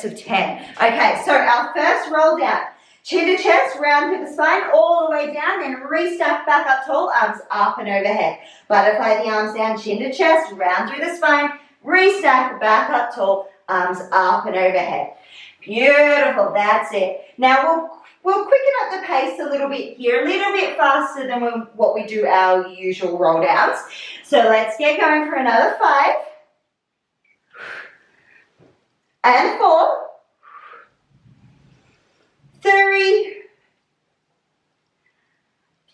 sets of 10. Okay, so our first roll down. Chin to chest, round through the spine, all the way down, then restack back up tall, arms up and overhead. Butterfly the arms down, chin to chest, round through the spine, restack back up tall, arms up and overhead. Beautiful, that's it. Now we'll quicken up the pace a little bit here, a little bit faster than what we do our usual roll downs. So let's get going for another 5 and 4. 3,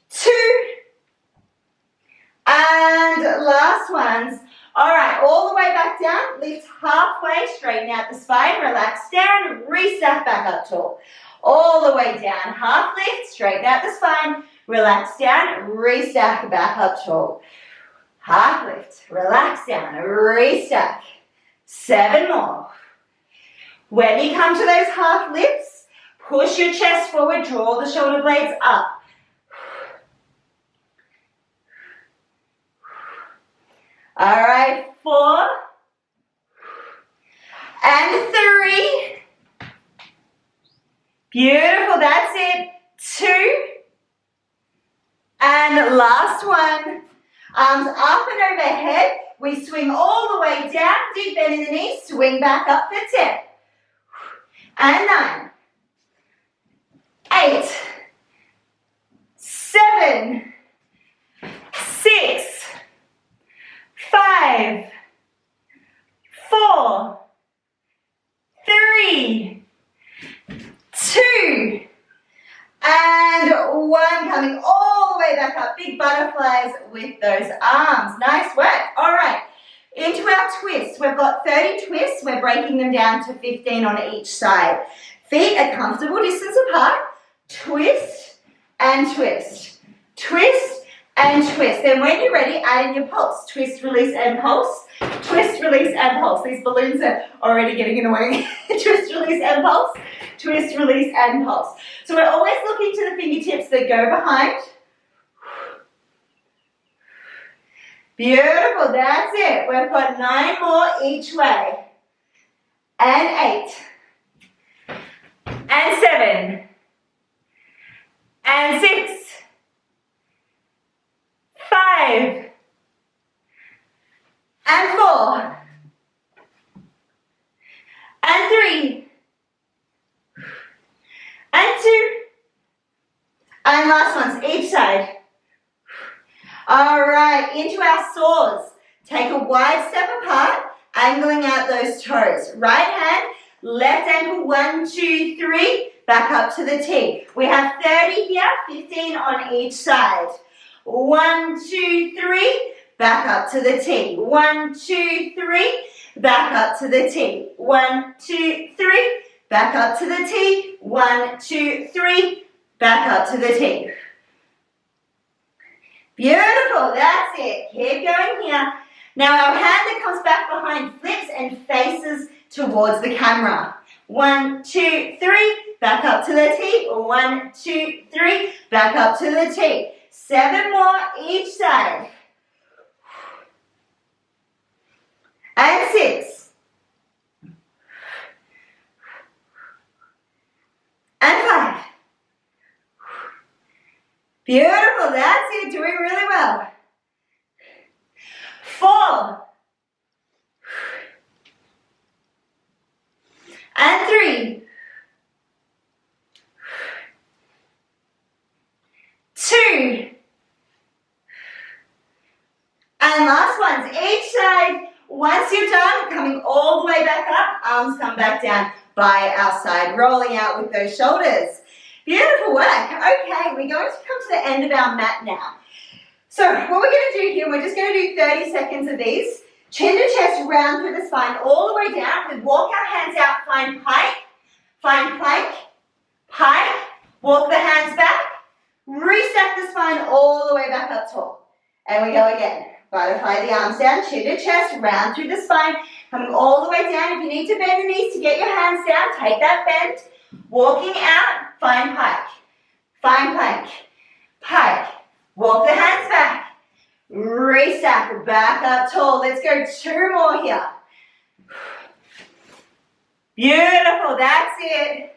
2, and last ones. All right, all the way back down, lift halfway, straighten out the spine, relax down, restack back up tall. All the way down, half lift, straighten out the spine, relax down, restack back up tall. Half lift, relax down, restack. 7 more. When you come to those half lifts, push your chest forward, draw the shoulder blades up. All right, 4 and 3. Beautiful, that's it. 2 and last one. Arms up and overhead. We swing all the way down, deep bend in the knees, swing back up for 10. And 9. 8, 7, 6, 5, 4, 3, 2, and 1. Coming all the way back up. Big butterflies with those arms. Nice work. All right. Into our twists. We've got 30 twists. We're breaking them down to 15 on each side. Feet a comfortable distance apart. Twist and twist. Twist and twist. Then when you're ready, add in your pulse. Twist, release, and pulse. Twist, release, and pulse. These balloons are already getting in the way. Twist, release, and pulse. Twist, release, and pulse. So we're always looking to the fingertips that go behind. Beautiful, that's it. We've got 9 more each way. And 8. And 7. And 6. 5. And 4. And 3. And 2. And last ones, each side. All right, into our saws. Take a wide step apart, angling out those toes. Right hand, left ankle, 1, 2, 3, back up to the T. We have 30 here, 15 on each side. 1, 2, 3, back up to the T. 1, 2, 3, back up to the T. 1, 2, 3, back up to the T. 1, 2, 3, back up to the T. Beautiful, that's it. Keep going here. Now our hand that comes back behind flips and faces towards the camera. 1, 2, 3, back up to the T. 1, 2, 3, back up to the T. 7 more each side. And 6. And 5. Beautiful, that's it, doing really well. 4. And 3. 2. And last ones, each side. Once you're done, coming all the way back up, arms come back down by our side, rolling out with those shoulders. Beautiful work. Okay, we're going to come to the end of our mat now. So what we're going to do here, we're just going to do 30 seconds of these. Chin to chest, round through the spine, all the way down. We walk our hands out, find pike, find plank, pike, walk the hands back, restack the spine all the way back up tall. And we go again. Butterfly the arms down, chin to chest, round through the spine, coming all the way down. If you need to bend the knees to get your hands down, take that bend. Walking out, find pike, find plank, pike, walk the hands back, restack, back up tall. Let's go 2 more here. Beautiful, that's it.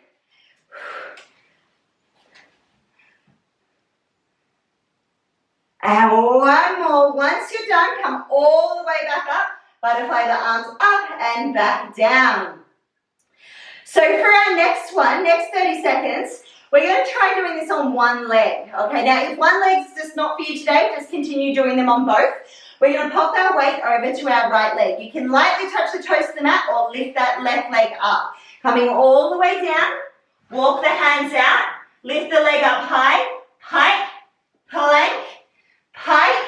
And one more. Once you're done, come all the way back up. Butterfly the arms up and back down. So for our next one, next 30 seconds, we're going to try doing this on one leg. Okay, now if one leg's just not for you today, just continue doing them on both. We're going to pop our weight over to our right leg. You can lightly touch the toes to the mat or lift that left leg up. Coming all the way down, walk the hands out, lift the leg up high, pike, plank, pike,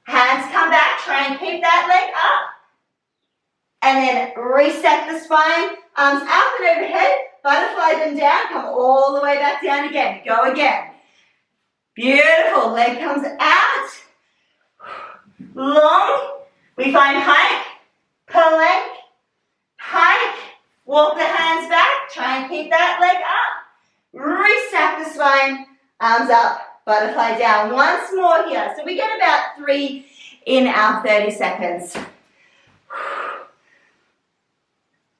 hands come back, try and keep that leg up. And then reset the spine, arms up and overhead, butterfly them down, come all the way back down again. Go again. Beautiful, leg comes out. Long, we find pike, plank, pike, walk the hands back, try and keep that leg up. Reset the spine, arms up, butterfly down. Once more here. So we get about 3 in our 30 seconds.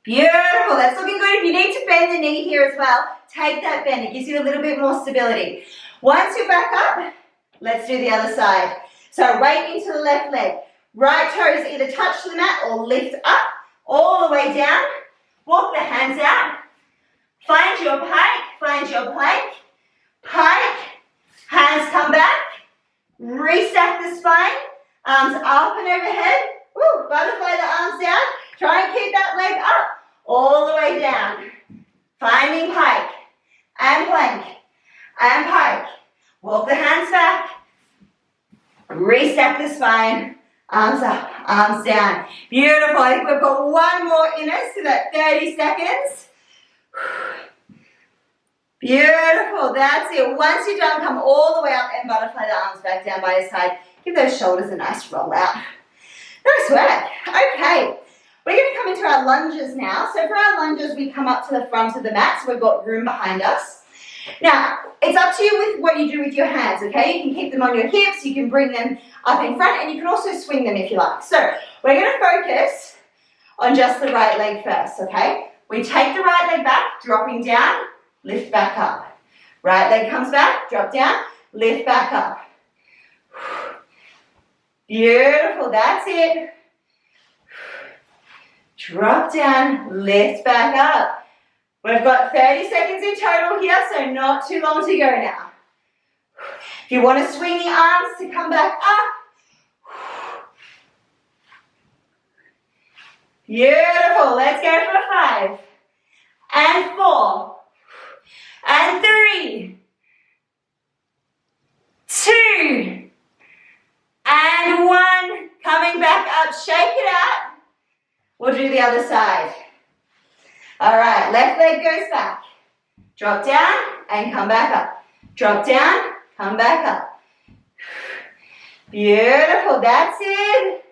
Beautiful, that's looking good. If you need to bend the knee here as well, take that bend. It gives you a little bit more stability. Once you're back up, let's do the other side. So weight into the left leg. Right toes either touch the mat or lift up, all the way down. Walk the hands out. Find your pike, find your plank. Pike, hands come back. Reset the spine, arms up and overhead. Woo, butterfly the arms down. Try and keep that leg up, all the way down. Finding pike, and plank, and pike. Walk the hands back. Reset the spine, arms up, arms down. Beautiful, I think we've got one more in us, so that 30 seconds. Beautiful, that's it. Once you're done, come all the way up and butterfly the arms back down by your side. Give those shoulders a nice roll out. Nice work. Okay, we're going to come into our lunges now. So for our lunges, we come up to the front of the mat, so we've got room behind us. Now, it's up to you with what you do with your hands, okay? You can keep them on your hips, you can bring them up in front, and you can also swing them if you like. So, we're going to focus on just the right leg first, okay? We take the right leg back, dropping down, lift back up. Right leg comes back, drop down, lift back up. Beautiful, that's it. Drop down, lift back up. We've got 30 seconds in total here, so not too long to go now. If you want to swing the arms to come back up. Beautiful. Let's go for 5 and 4 and 3, 2 and 1. Coming back up. Shake it out. We'll do the other side. All right, left leg goes back. Drop down and come back up. Drop down, come back up. Beautiful, that's it.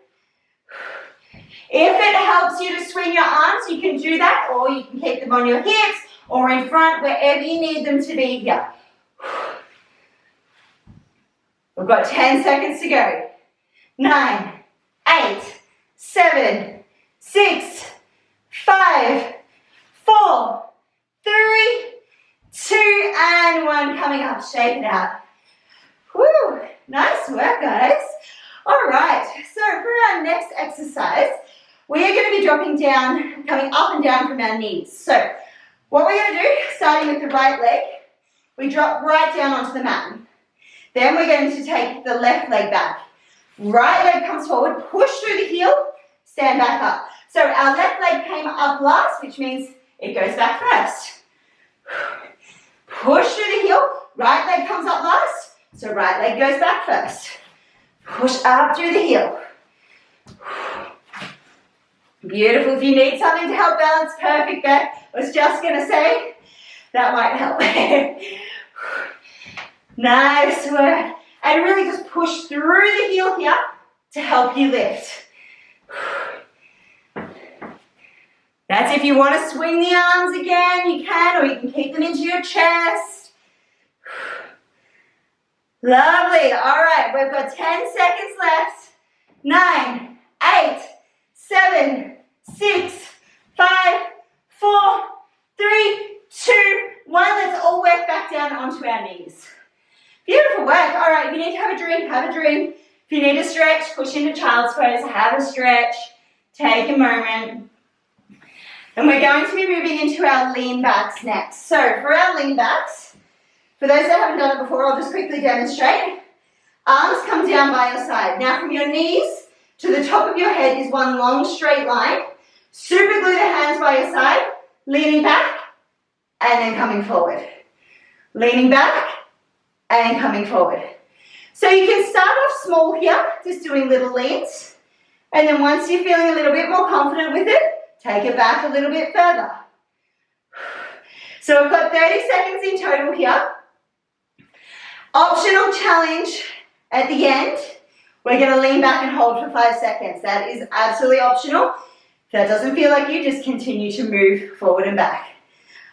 If it helps you to swing your arms, you can do that, or you can keep them on your hips or in front, wherever you need them to be here. We've got 10 seconds to go. 9, 8, 7, 6, 5, 4, 3, 2, and 1. Coming up, shake it out. Woo, nice work, guys. All right, so for our next exercise, we are going to be dropping down, coming up and down from our knees. So what we're going to do, starting with the right leg, we drop right down onto the mat. Then we're going to take the left leg back. Right leg comes forward, push through the heel, stand back up. So our left leg came up last, which means it goes back first. Push through the heel, right leg comes up last, so right leg goes back first. Push up through the heel. Beautiful. If you need something to help balance, perfect there. I was just going to say, that might help. Nice work. And really just push through the heel here to help you lift. That's if you want to swing the arms again, you can, or you can keep them into your chest. Lovely. All right, we've got 10 seconds left. 9, 8, 7, 6, 5, 4, 3, 2, 1. Let's all work back down onto our knees. Beautiful work. All right, if you need to have a drink, have a drink. If you need to stretch, push into child's pose, have a stretch. Take a moment. And we're going to be moving into our lean backs next. So for our lean backs, for those that haven't done it before, I'll just quickly demonstrate. Arms come down by your side. Now from your knees to the top of your head is one long straight line. Super glue the hands by your side, leaning back and then coming forward. Leaning back and coming forward. So you can start off small here, just doing little leans. And then once you're feeling a little bit more confident with it, take it back a little bit further. So we've got 30 seconds in total here. Optional challenge at the end. We're going to lean back and hold for 5 seconds. That is absolutely optional. If that doesn't feel like you, just continue to move forward and back.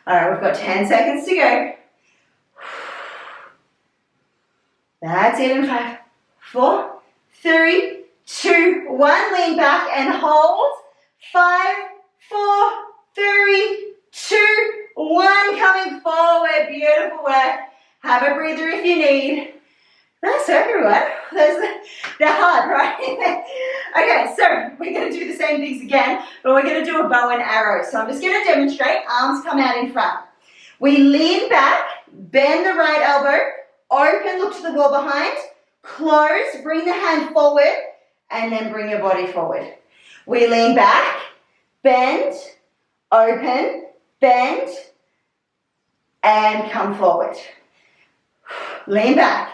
All right, we've got 10 seconds to go. That's it in 5, 4, 3, 2, 1. Lean back and hold. 5, 4, 3, 2, 1. Coming forward. Beautiful work. Have a breather if you need. That's everyone. They're hard, right? Okay, so we're going to do the same things again, but we're going to do a bow and arrow. So I'm just going to demonstrate. Arms come out in front. We lean back, bend the right elbow, open, look to the wall behind, close, bring the hand forward, and then bring your body forward. We lean back, bend, open, bend, and come forward. Lean back,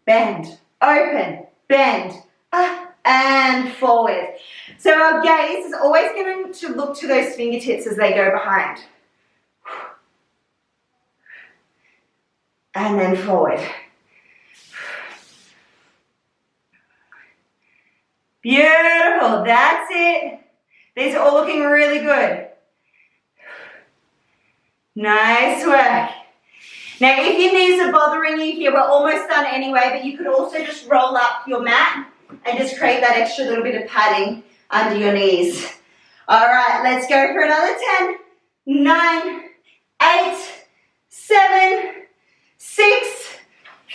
bend, open, bend, up, and forward. So our gaze is always going to look to those fingertips as they go behind. And then forward. Beautiful, that's it. These are all looking really good. Nice work. Now, if your knees are bothering you here, we're almost done anyway, but you could also just roll up your mat and just create that extra little bit of padding under your knees. All right, let's go for another 10, 9, 8, 7, 6,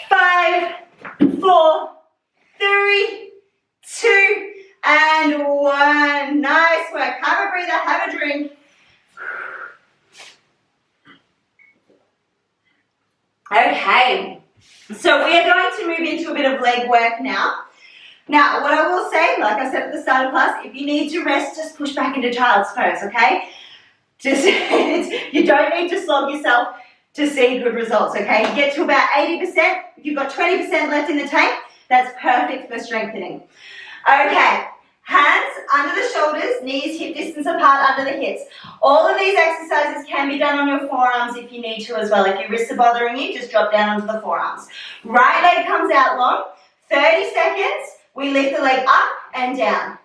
5, 4, 3, 2, and 1. Nice work. Have a breather, have a drink. Okay, so we are going to move into a bit of leg work now. Now, what I will say, like I said at the start of class, if you need to rest, just push back into child's pose, okay? You don't need to slog yourself to see good results, okay? You get to about 80%, if you've got 20% left in the tank, that's perfect for strengthening. Okay, hands under the shoulders, knees hip distance apart under the hips. All of these exercises can be done on your forearms if you need to as well. If your wrists are bothering you, just drop down onto the forearms. Right leg comes out long, 30 seconds, we lift the leg up and down,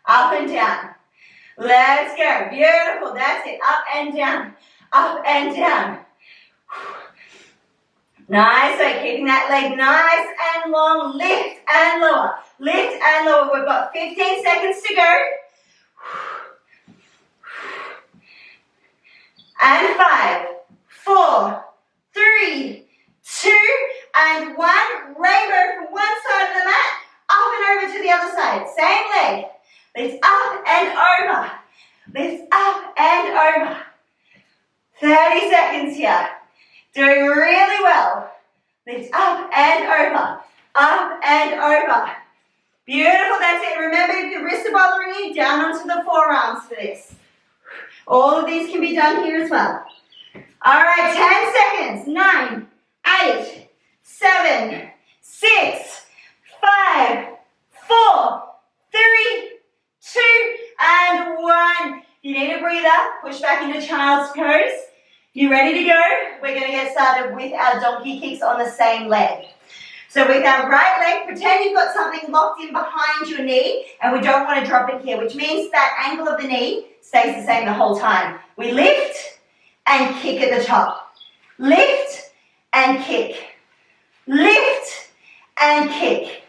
up and down. Let's go, beautiful, that's it, up and down, up and down. Nice, so keeping that leg nice and long, lift and lower, lift and lower. We've got 15 seconds to go. And 5, 4, 3, 2, and 1. Rainbow from one side of the mat, up and over to the other side. Same leg. Lift up and over. Lift up and over. 30 seconds here. Doing really well. Lift up and over. Up and over. Beautiful, that's it. Remember, if your wrists are bothering you, down onto the forearms for this. All of these can be done here as well. All right, 10 seconds. 9, 8, 7, 6, 5, 4, 3, 2, and 1. If you need a breather, push back into child's pose. You ready to go? We're going to get started with our donkey kicks on the same leg. So with our right leg, pretend you've got something locked in behind your knee, and we don't want to drop it here, which means that angle of the knee stays the same the whole time. We lift and kick at the top. Lift and kick. Lift and kick.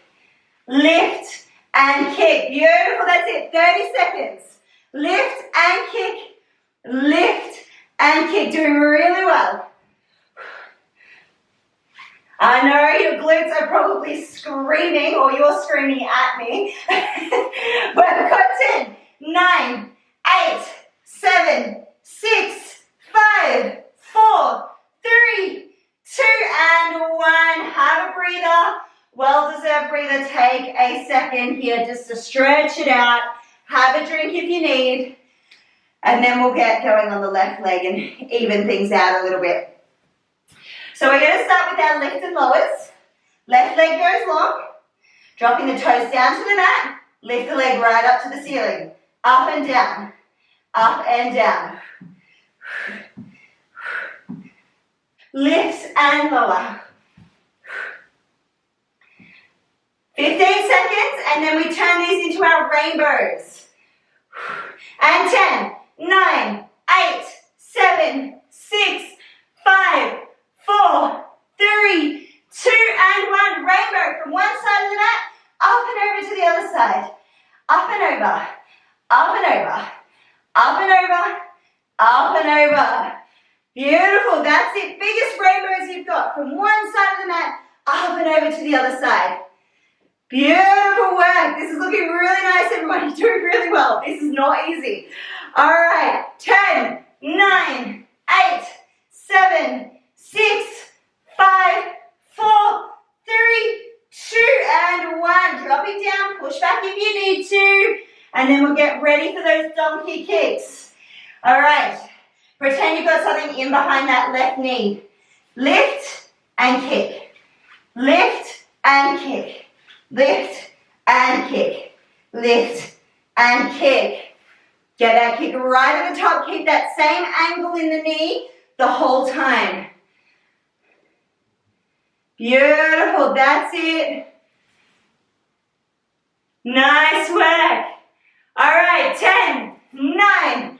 Lift and kick. Beautiful, that's it. 30 seconds. Lift and kick. lift, and kick. Doing really well. I know your glutes are probably screaming, or you're screaming at me. But I've got 10, 9, 8, 7, 6, 5, 4, 3, 2, and 1. Have a breather. Well-deserved breather. Take a second here just to stretch it out. Have a drink if you need. And then we'll get going on the left leg and even things out a little bit. So we're going to start with our lift and lowers. Left leg goes long. Dropping the toes down to the mat. Lift the leg right up to the ceiling. Up and down. Up and down. Lift and lower. 15 seconds, and then we turn these into our rainbows. And 10, 9, 8, 7, 6, 5, 4, 3, 2, and 1. Rainbow from one side of the mat, up and over to the other side. Up and over, up and over, up and over, up and over. Beautiful, that's it. Biggest rainbows you've got from one side of the mat, up and over to the other side. Beautiful work. This is looking really nice, everyone. You're doing really well. This is not easy. All right, 10, 9, 8, 7, 6, 5, 4, 3, 2, and 1. Drop it down, push back if you need to, and then we'll get ready for those donkey kicks. All right, pretend you've got something in behind that left knee. Lift and kick. Lift and kick. Lift and kick. Lift and kick. Get that kick right at the top. Keep that same angle in the knee the whole time. Beautiful, that's it. Nice work. All right, 10, 9,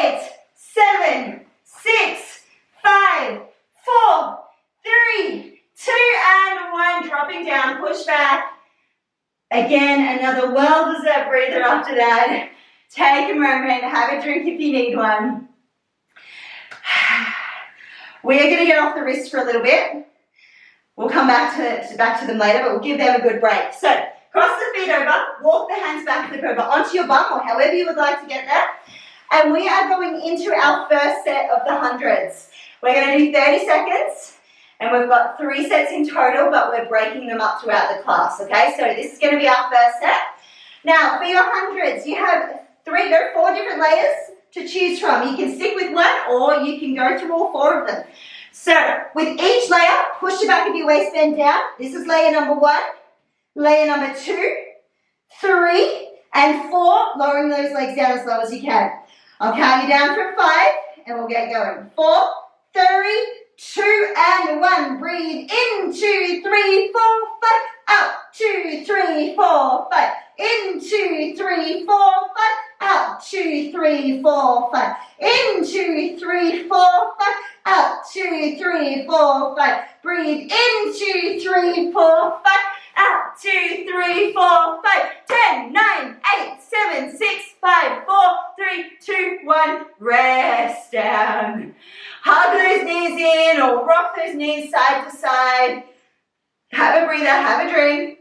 8, 7, 6, 5, 4, 3, 2, and 1. Dropping down, push back. Again, another well-deserved breather after that. Take a moment, have a drink if you need one. We are going to get off the wrists for a little bit. We'll come back to them later, but we'll give them a good break. So, cross the feet over, walk the hands back, flip over onto your bum, or however you would like to get there. And we are going into our first set of the hundreds. We're going to do 30 seconds, and we've got 3 sets in total, but we're breaking them up throughout the class, okay? So this is going to be our first set. Now, for your hundreds, you have 4 different layers to choose from. You can stick with one, or you can go through all 4 of them. So, with each layer, push the back of your waistband down. This is layer number 1, layer number 2, 3, and 4, lowering those legs down as low as you can. I'll count you down from 5, and we'll get going. 4, 3, 2, and 1. Breathe in, 2, 3, 4, 5. Out, 2, 3, 4, 5. In, 2, 3, 4, 5. Out, 2, 3, 4, 5. In, 2, 3, 4, 5. Out, 2, 3, 4, 5. Breathe in, 2, 3, 4, 5. Out, 2, 3, 4, 5. 10, 9, 8, 7, 6, 5, 4, 3, 2, 1. Rest down. Hug those knees in or rock those knees side to side. Have a breather, have a drink.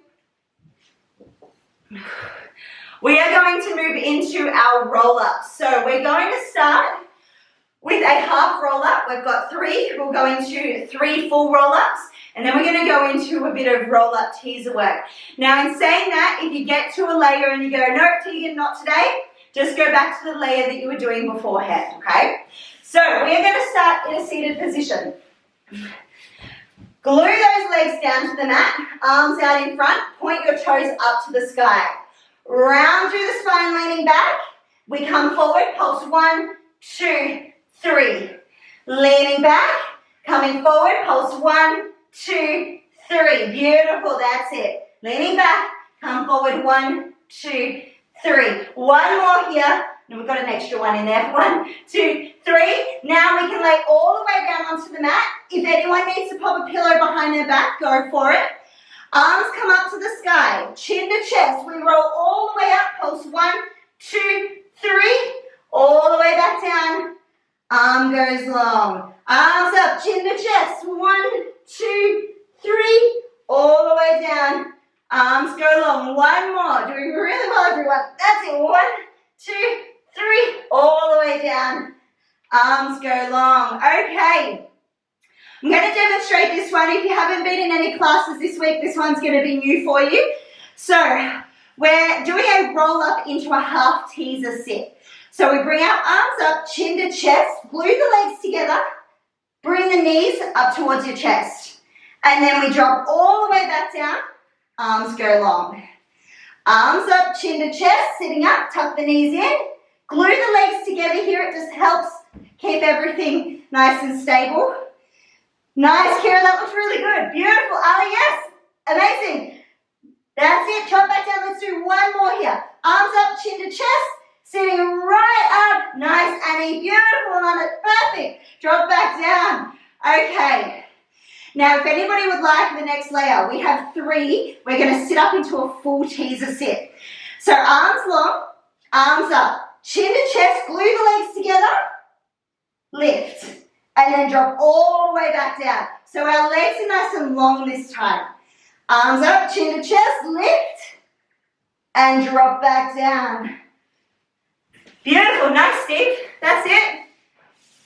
We are going to move into our roll-ups. So we're going to start with a half roll-up. We've got 3. We'll go into 3 full roll-ups. And then we're going to go into a bit of roll-up teaser work. Now, in saying that, if you get to a layer and you go, no, Tegan, not today, just go back to the layer that you were doing beforehand, okay? So we're going to start in a seated position. Glue those legs down to the mat, arms out in front, point your toes up to the sky. Round through the spine, leaning back. We come forward, pulse 1, 2, 3. Leaning back, coming forward, pulse 1, 2, 3. Beautiful, that's it. Leaning back, come forward, 1, 2, 3. One more here. And we've got an extra one in there. 1, 2, 3. Now we can lay all the way down onto the mat. If anyone needs to pop a pillow behind their back, go for it. Arms come up to the sky, chin to chest. We roll all the way up, pulse 1, 2, 3. All the way back down, Arm goes long. Arms up, chin to chest. 1, 2, 3. All the way down. Arms go long. One more. Doing really well, everyone. That's it. 1, 2, 3. All the way down. Arms go long. Okay. I'm going to demonstrate this one. If you haven't been in any classes this week, this one's going to be new for you. So, we're doing a roll up into a half teaser sit. So we bring our arms up, chin to chest, glue the legs together, bring the knees up towards your chest. And then we drop all the way back down, arms go long. Arms up, chin to chest, sitting up, tuck the knees in, glue the legs together here. It just helps keep everything nice and stable. Nice, Kira, that looks really good. Beautiful. Ali, yes. Amazing. That's it. Drop back down. Let's do one more here. Arms up, chin to chest, sitting right up. Nice, Annie. Beautiful on it. Perfect. Drop back down. Okay. Now, if anybody would like the next layer, we have 3. We're going to sit up into a full teaser sit. So arms long, arms up, chin to chest, glue the legs together, lift. And then drop all the way back down. So our legs are nice and long this time. Arms up, chin to chest, lift, and drop back down. Beautiful. Nice, Steve. That's it.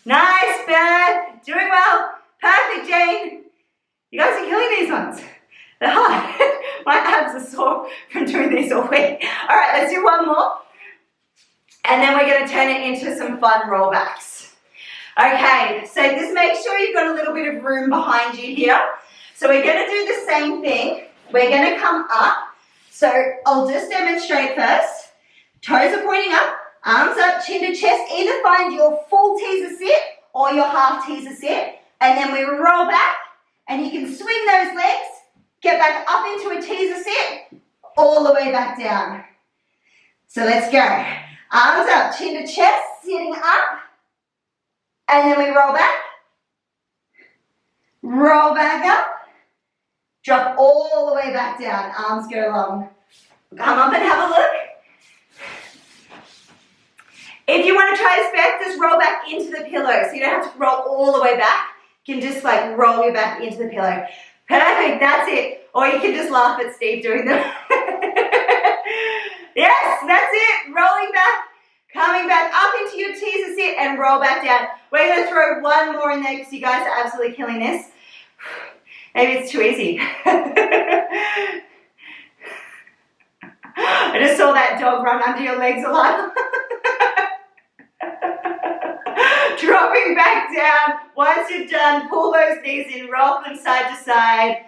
Nice, Beth. Doing well. Perfect, Jane. You guys are killing these ones. They're hard. My abs are sore from doing these all week. All right, let's do one more. And then we're going to turn it into some fun rollbacks. Okay, so just make sure you've got a little bit of room behind you here. So we're going to do the same thing. We're going to come up. So I'll just demonstrate first. Toes are pointing up, arms up, chin to chest. Either find your full teaser sit or your half teaser sit. And then we roll back and you can swing those legs, get back up into a teaser sit, all the way back down. So let's go. Arms up, chin to chest, sitting up. And then we roll back up, drop all the way back down, arms go long. Come up and have a look. If you want to try this back, just roll back into the pillow. So you don't have to roll all the way back. You can just like roll your back into the pillow. Perfect, that's it. Or you can just laugh at Steve doing that. Yes, that's it. Rolling back. Coming back up into your teaser sit and roll back down. We're going to throw one more in there because you guys are absolutely killing this. Maybe it's too easy. I just saw that dog run under your legs a lot. Dropping back down. Once you're done, pull those knees in, rock them side to side.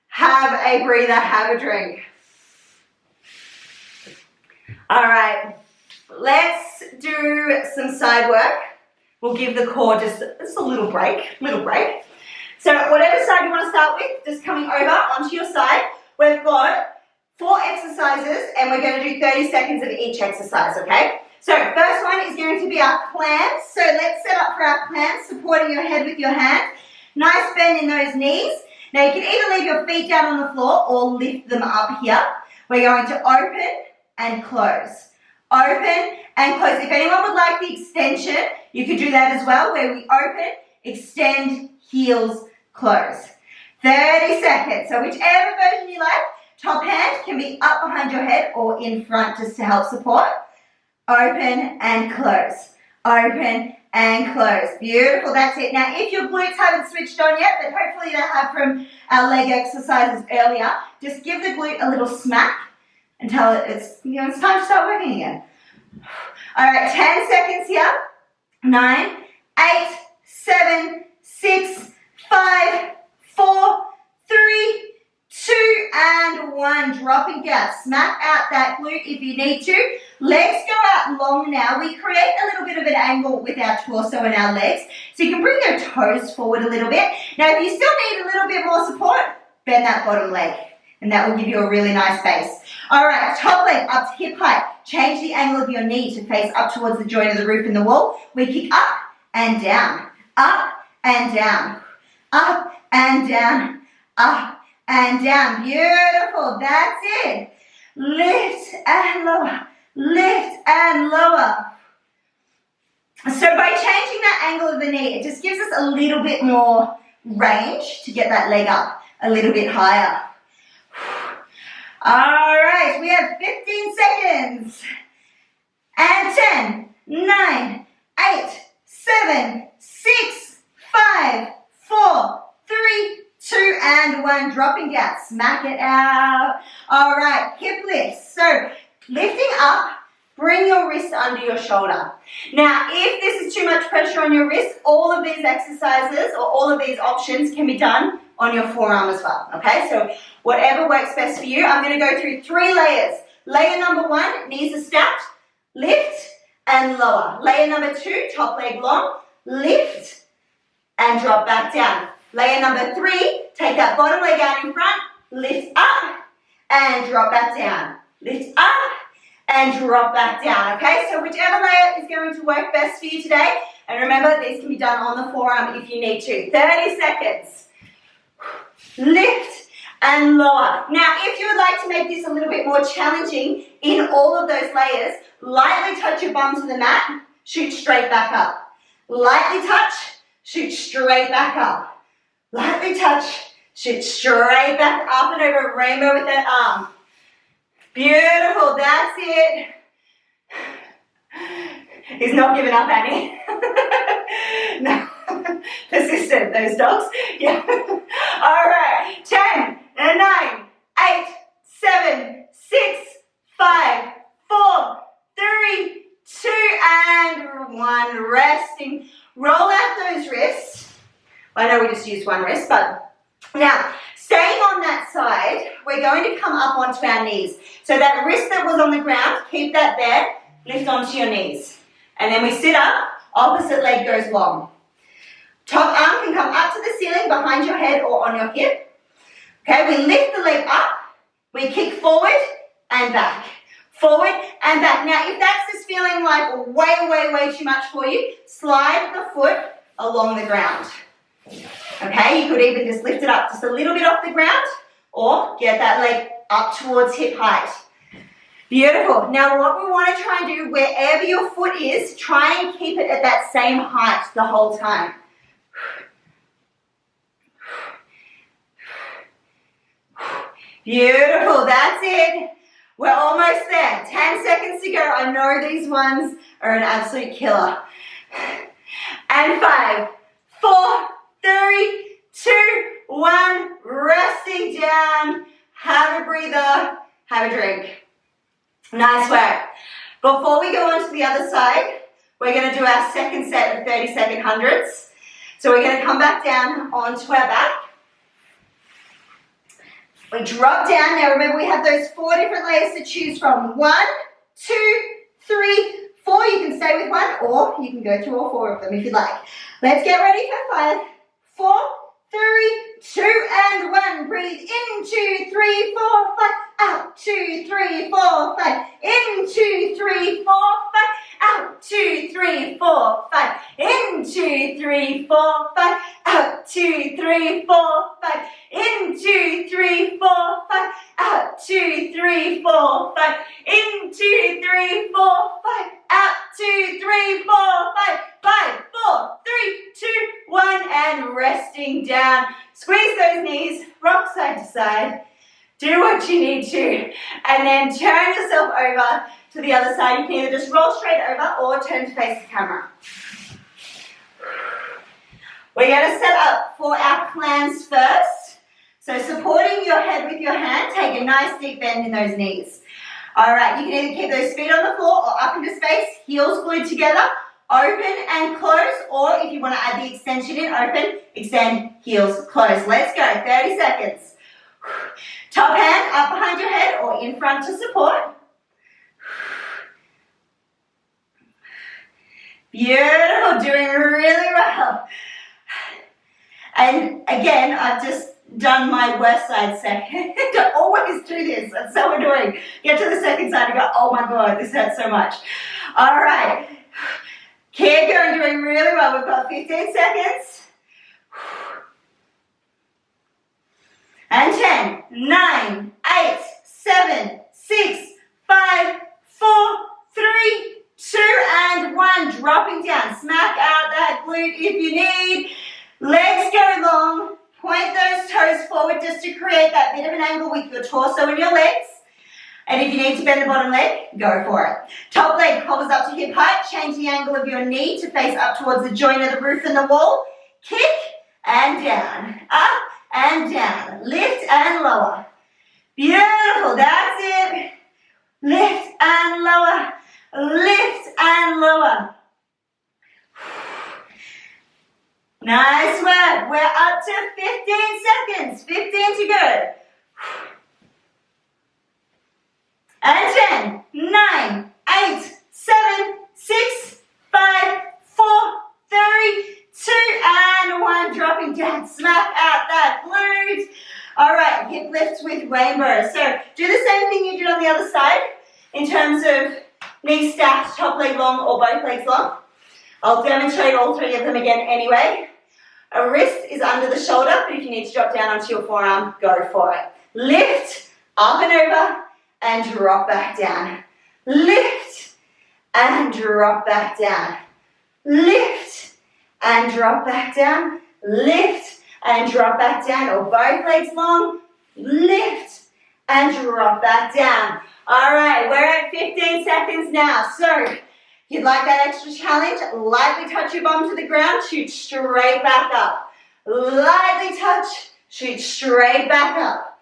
Have a breather, have a drink. All right. Let's do some side work. We'll give the core just a little break. So whatever side you want to start with, just coming over onto your side. We've got 4 exercises and we're going to do 30 seconds of each exercise, okay? So first one is going to be our planks. So let's set up for our planks, supporting your head with your hand. Nice bend in those knees. Now you can either leave your feet down on the floor or lift them up here. We're going to open and close. Open and close. If anyone would like the extension, you could do that as well, where we open, extend, heels, close. 30 seconds. So whichever version you like, top hand can be up behind your head or in front just to help support. Open and close. Open and close. Beautiful, that's it. Now, if your glutes haven't switched on yet, but hopefully they have from our leg exercises earlier, just give the glute a little smack and tell it it's time to start working again. All right, 10 seconds here. 9, 8, 7, 6, 5, 4, 3, 2, and 1. Dropping down. Smack out that glute if you need to. Legs go out long now. We create a little bit of an angle with our torso and our legs. So you can bring your toes forward a little bit. Now, if you still need a little bit more support, bend that bottom leg. And that will give you a really nice base. All right, top leg up to hip height. Change the angle of your knee to face up towards the joint of the roof in the wall. We kick up and down, up and down, up and down, up and down. Beautiful, that's it. Lift and lower, lift and lower. So by changing that angle of the knee, it just gives us a little bit more range to get that leg up a little bit higher. All right, we have 15 seconds. And 10, 9, 8, 7, 6, 5, 4, 3, 2, and 1. Dropping down, smack it out. All right, hip lifts. So lifting up, bring your wrist under your shoulder. Now, if this is too much pressure on your wrist, all of these exercises or all of these options can be done on your forearm as well, okay? So whatever works best for you. I'm going to go through 3 layers. Layer number 1, knees are stacked, lift and lower. Layer number 2, top leg long, lift and drop back down. Layer number 3, take that bottom leg out in front, lift up and drop back down. Lift up and drop back down, okay? So whichever layer is going to work best for you today. And remember, these can be done on the forearm if you need to. 30 seconds. Lift and lower. Now, if you would like to make this a little bit more challenging in all of those layers, lightly touch your bum to the mat, shoot straight back up. Lightly touch, shoot straight back up. Lightly touch, shoot straight back up and over a rainbow with that arm. Beautiful, that's it. He's not giving up, Annie. No, persistent, those dogs. Yeah. All right, 10, 9, 8, 7, 6, 5, 4, 3, 2, and 1. Resting. Roll out those wrists. I know we just used one wrist, but now, staying on that side, we're going to come up onto our knees. So that wrist that was on the ground, keep that there, lift onto your knees. And then we sit up, opposite leg goes long. Top arm can come up to the ceiling behind your head or on your hip. Okay, we lift the leg up, we kick forward and back. Forward and back. Now, if that's just feeling like way too much for you, slide the foot along the ground. Okay, you could even just lift it up just a little bit off the ground or get that leg up towards hip height. Beautiful. Now what we want to try and do, wherever your foot is, try and keep it at that same height the whole time. Beautiful, that's it. We're almost there. 10 seconds to go. I know these ones are an absolute killer. And 5, 4, 3, 2, 1, resting down, have a breather, have a drink. Nice work. Before we go on to the other side, we're going to do our second set of 30-second hundreds. So we're going to come back down onto our back. We drop down. Now remember, we have those 4 different layers to choose from. 1, 2, 3, 4. You can stay with one, or you can go through all 4 of them if you like. Let's get ready for 5, 4, 3, 2, and 1. Breathe in, 2, 3, 4, 5. Out, 2, 3, 4, 5. In, 2, 3, 4, 5. Out, 2, 3, 4, 5. In, 2, 3, 4, 5. Out, 2, 3, 4, 5. In, 2, 3, 4, 5. Out, 2, 3, 4, 5. In, 2, 3, 4, 5. Out, 2, 3, 4, 5. 5, 4, 3, 2, 1, and resting down. Squeeze those knees, rock side to side. Do what you need to, and then turn yourself over to the other side. You can either just roll straight over or turn to face the camera. We're going to set up for our clams first. So supporting your head with your hand, take a nice deep bend in those knees. All right, you can either keep those feet on the floor or up into space, heels glued together, open and close, or if you want to add the extension in, open, extend, heels, close. Let's go, 30 seconds. Top hand up behind your head or in front to support. Beautiful, doing really well. And again, I've just done my worst side second. I always do this, that's so annoying. Get to the second side and go, oh my God, this hurts so much. All right, keep going, doing really well. We've got 15 seconds. And 10, 9, 8, 7, 6, 5, 4, 3, 2, and 1. Dropping down. glute if you need. Legs go long. Point those toes forward just to create that bit of an angle with your torso and your legs. And if you need to bend the bottom leg, go for it. Top leg hovers up to hip height. Change the angle of your knee to face up towards the joint of the roof and the wall. Kick and down. Up and down. Lift and lower. Beautiful. That's it. Lift and lower. Lift and lower. Nice work. We're up to 15 seconds. 15 to go. And 10, 9, 8, 7, 6, 5, 4, 3, 2, and 1. Dropping down. Smack out that glute. All right, hip lifts with rainbow. So do the same thing you did on the other side in terms of knees stacked, top leg long, or both legs long. I'll demonstrate all three of them again anyway. A wrist is under the shoulder, but if you need to drop down onto your forearm, go for it. Lift, up and over, and drop back down. Lift, and drop back down. Lift, and drop back down. Lift, and drop back down, or both legs long. Lift, and drop back down. All right, we're at 15 seconds now. So, if you'd like that extra challenge, lightly touch your bum to the ground, shoot straight back up. Lightly touch, shoot straight back up.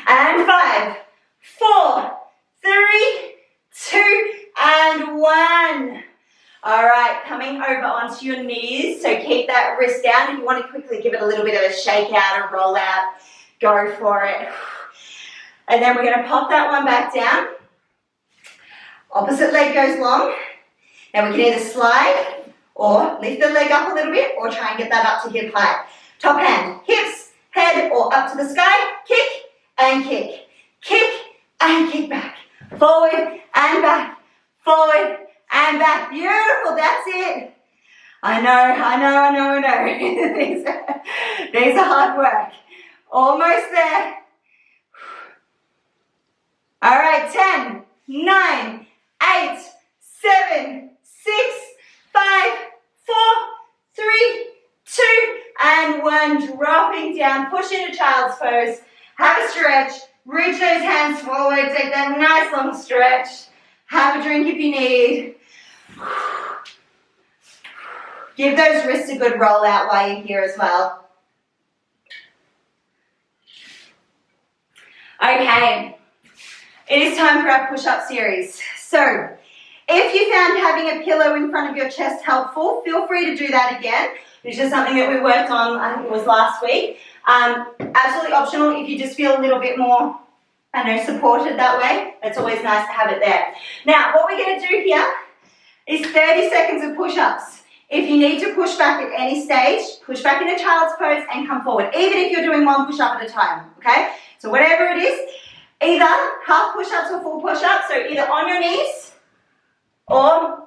And 5, 4, 3, 2, and 1. All right, coming over onto your knees. So keep that wrist down. If you want to quickly give it a little bit of a shake out or roll out, go for it. And then we're going to pop that one back down. Opposite leg goes long. Now we can either slide or lift the leg up a little bit or try and get that up to hip height. Top hand, hips, head, or up to the sky. Kick and kick. Kick and kick back. Forward and back. Forward and back. Beautiful, that's it. I know. These are hard work. Almost there. All right, 10, 9, 8, 7, 6, 5, 4, 3, 2, and 1. Dropping down, push into child's pose. Have a stretch. Reach those hands forward. Take that nice long stretch. Have a drink if you need. Give those wrists a good roll out while you're here as well. Okay. It is time for our push-up series. So, if you found having a pillow in front of your chest helpful, feel free to do that again. It's just something that we worked on, I think it was last week. Absolutely optional if you just feel a little bit more, supported that way. It's always nice to have it there. Now, what we're going to do here is 30 seconds of push-ups. If you need to push back at any stage, push back into child's pose and come forward, even if you're doing one push-up at a time, okay? So whatever it is, either half push-ups or full push-ups, so either on your knees or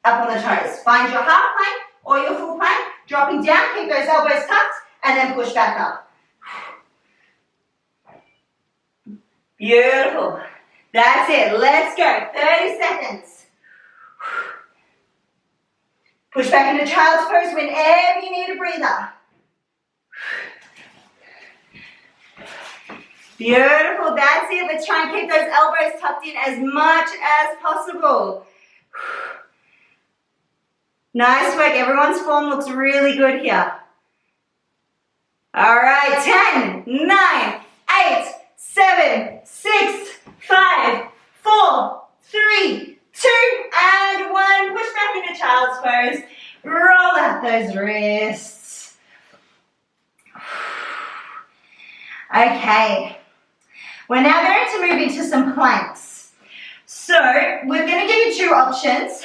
up on the toes. Find your half plank or your full plank, dropping down, keep those elbows tucked, and then push back up. Beautiful. That's it. Let's go. 30 seconds. Push back into child's pose whenever you need a breather. Beautiful. That's it. Let's try and keep those elbows tucked in as much as possible. Nice work. Everyone's form looks really good here. All right. 10, 9, 8, 7, 6, 5, 4, 3, 2, and 1. Push back into child's pose. Roll out those wrists. Okay. We're now going to move into some planks. So we're going to give you two options.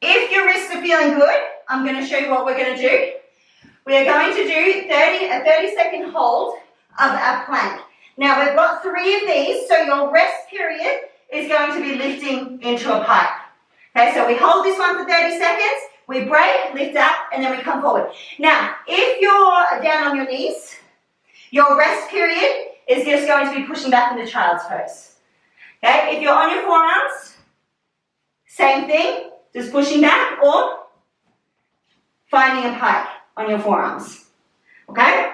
If your wrists are feeling good, I'm going to show you what we're going to do. We are going to do a 30-second hold of our plank. Now we've got 3 of these, so your rest period is going to be lifting into a pipe. Okay, so we hold this one for 30 seconds, we break, lift up, and then we come forward. Now, if you're down on your knees, your rest period is just going to be pushing back into child's pose. Okay, if you're on your forearms, Same thing, just pushing back or finding a pike on your forearms. Okay?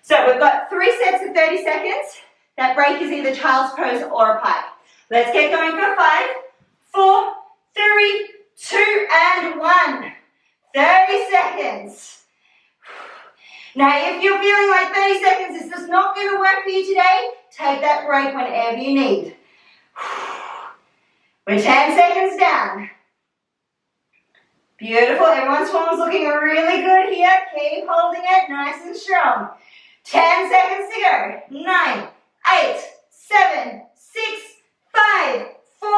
So we've got 3 sets of 30 seconds. That break is either child's pose or a pike. Let's get going for 5, 4, 3, 2, and 1. 30 seconds. Now, if you're feeling like 30 seconds is just not going to work for you today, take that break whenever you need. We're 10 seconds down. Beautiful. Everyone's form's looking really good here. Keep holding it nice and strong. 10 seconds to go. 9, 8, 7, 6, 5, 4,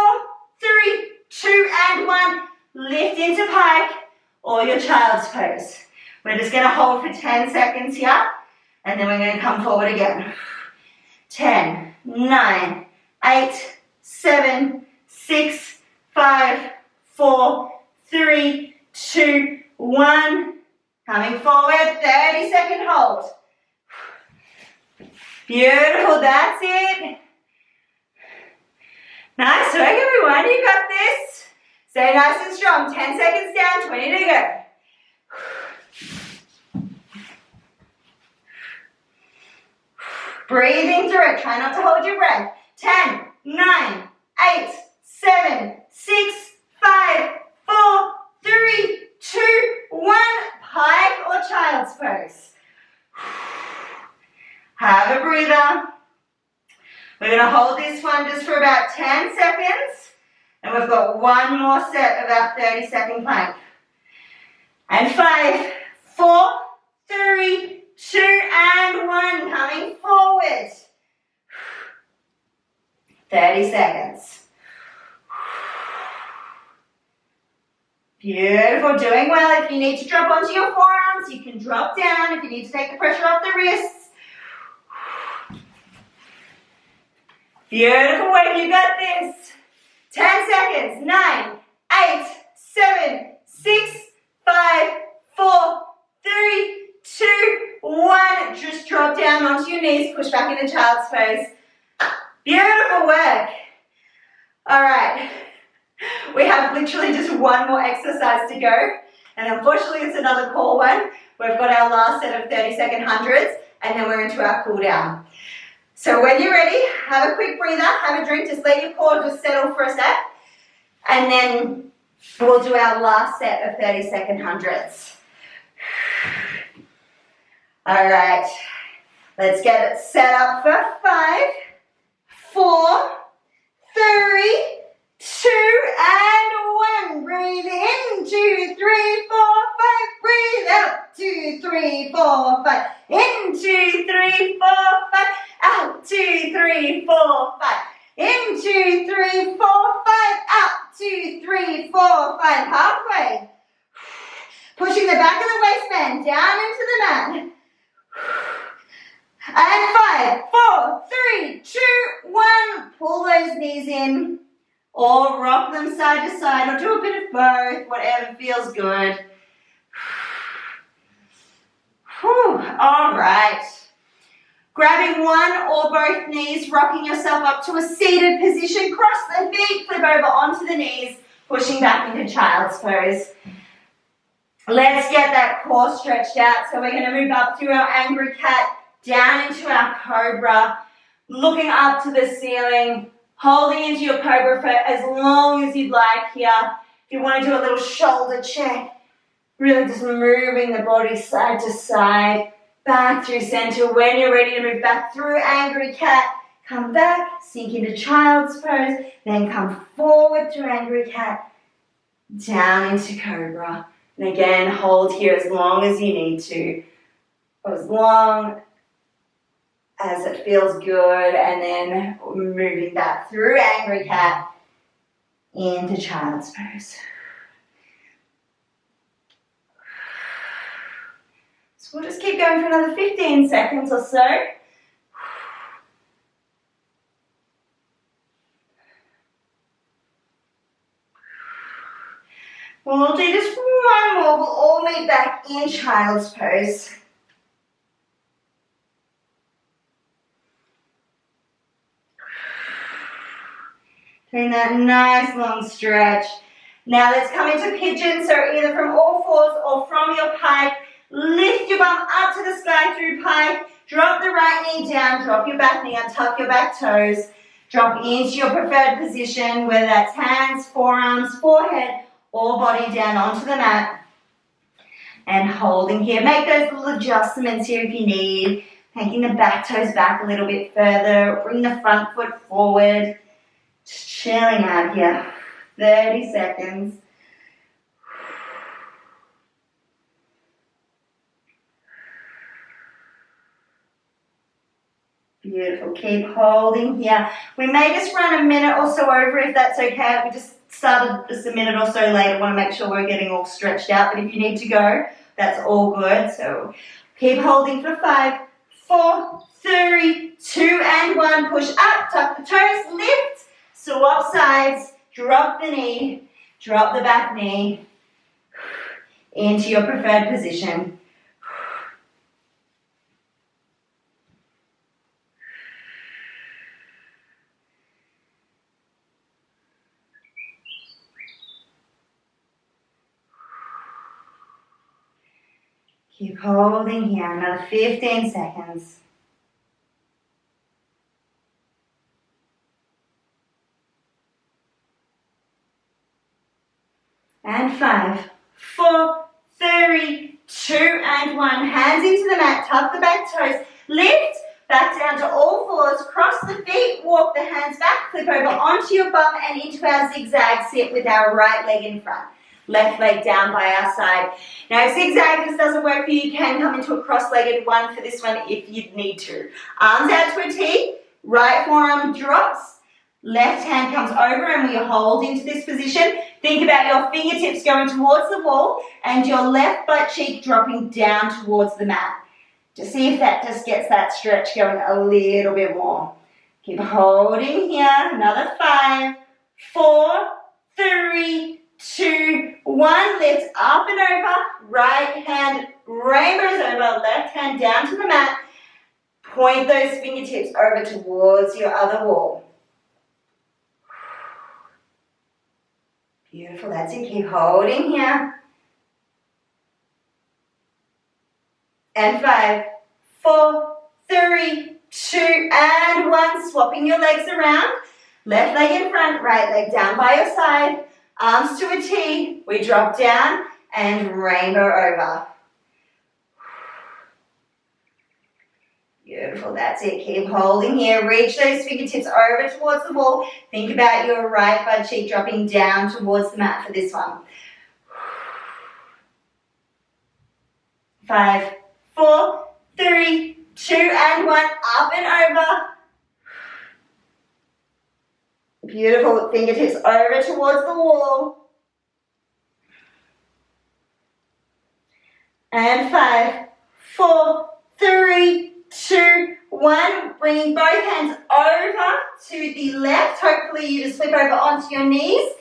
3, 2, and 1. Lift into pike or your child's pose. We're just going to hold for 10 seconds here, and then we're going to come forward again. 10, 9, 8, 7, 6, 5, 4, 3, 2, 1. Coming forward, 30-second hold. Beautiful, that's it. Nice work, everyone. You got this. Stay nice and strong. 10 seconds down, 20 to go. Breathing through it. Try not to hold your breath. 10, 9, 8, 7, 6, 5, 4, 3, 2, 1. Pike or child's pose. Have a breather. We're going to hold this one just for about 10 seconds. And we've got one more set of our 30-second plank. And 5, 4, 3, 2, and 1. Coming forward. 30 seconds. Beautiful. Doing well. If you need to drop onto your forearms, you can drop down. If you need to take the pressure off the wrists. Beautiful work. You got this. 10 seconds. 9, 8, 7, 6, 5, 4, 3, 2, 1. Just drop down onto your knees. Push back into child's pose. Beautiful work. All right. We have literally just one more exercise to go. And unfortunately, it's another core one. We've got our last set of 30-second hundreds. And then we're into our cool down. So when you're ready, have a quick breather, have a drink, just let your core just settle for a sec. And then we'll do our last set of 30-second hundreds. All right, let's get it set up for 5, 4, 3, 2, and 1. Breathe in, 2, 3, 4, 5. Breathe out, 2, 3, 4, 5. In, 2, 3, 4, 5. Out, 2, 3, 4, 5. In, 2, 3, 4, 5. Out, 2, 3, 4, 5. Halfway. Pushing the back of the waistband down into the mat. And 5, 4, 3, 2, 1. Pull those knees in. Or rock them side to side. Or do a bit of both. Whatever feels good. All right. Grabbing one or both knees, rocking yourself up to a seated position. Cross the feet, flip over onto the knees, pushing back into child's pose. Let's get that core stretched out. So we're going to move up through our angry cat, down into our cobra, looking up to the ceiling, holding into your cobra for as long as you'd like here. If you want to do a little shoulder check, really just moving the body side to side. Back through center. When you're ready to move back through angry cat, come back, sink into child's pose, then come forward to angry cat, down into cobra. And again, hold here as long as you need to, as long as it feels good, and then moving back through angry cat into child's pose. We'll just keep going for another 15 seconds or so. We'll do just one more. We'll all meet back in child's pose. Doing that nice long stretch. Now let's come into pigeon, so either from all fours or from your pike. Lift your bum up to the sky through pike. Drop the right knee down, drop your back knee, untuck your back toes. Drop into your preferred position, whether that's hands, forearms, forehead, or body down onto the mat. And holding here. Make those little adjustments here if you need. Taking the back toes back a little bit further. Bring the front foot forward. Just chilling out here. 30 seconds. Beautiful. Keep holding here. We may just run a minute or so over if that's okay. We just started just a minute or so late. I want to make sure we're getting all stretched out. But if you need to go, that's all good. So keep holding for 5, 4, 3, 2, and 1. Push up, tuck the toes, lift, swap sides, drop the knee, drop the back knee into your preferred position. Keep holding here, another 15 seconds. And 5, 4, 3, 2, and 1. Hands into the mat, tuck the back toes, lift, back down to all fours, cross the feet, walk the hands back, flip over onto your bum and into our zigzag sit with our right leg in front. Left leg down by our side. Now if zigzag this doesn't work for you, you can come into a cross-legged one for this one if you need to. Arms out to a T, right forearm drops, left hand comes over and we hold into this position. Think about your fingertips going towards the wall and your left butt cheek dropping down towards the mat. Just see if that just gets that stretch going a little bit more. Keep holding here. Another 5, 4, 3, 2, 1. Lift up and over. Right hand rainbows over. Left hand down to the mat. Point those fingertips over towards your other wall. Beautiful. That's it. Keep holding here. And 5, 4, 3, 2, and 1. Swapping your legs around. Left leg in front, right leg down by your side. Arms to a T, we drop down and rainbow over. Beautiful, that's it. Keep holding here. Reach those fingertips over towards the wall. Think about your right butt cheek dropping down towards the mat for this one. 5, 4, 3, 2, and 1. Up and over. Beautiful, fingertips over towards the wall. And 5, 4, 3, 2, 1. Bringing both hands over to the left. Hopefully you just flip over onto your knees.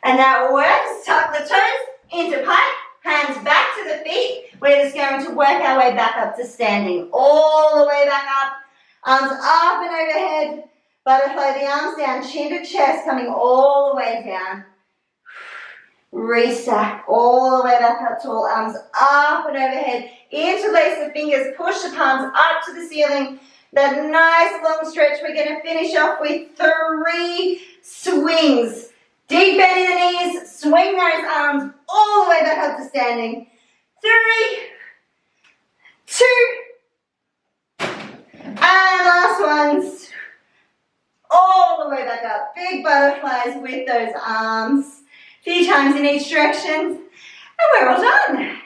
And that works. Tuck the toes into pike. Hands back to the feet. We're just going to work our way back up to standing. All the way back up. Arms up and overhead. Butterfly the arms down, chin to chest, coming all the way down. Restack all the way back up tall, arms up and overhead. Interlace the fingers, push the palms up to the ceiling. That nice long stretch. We're going to finish off with 3 swings. Deep bend in the knees, swing those arms all the way back up to standing. 3, 2, and last ones. All the way back up. Big butterflies with those arms. A few times in each direction. And we're all done.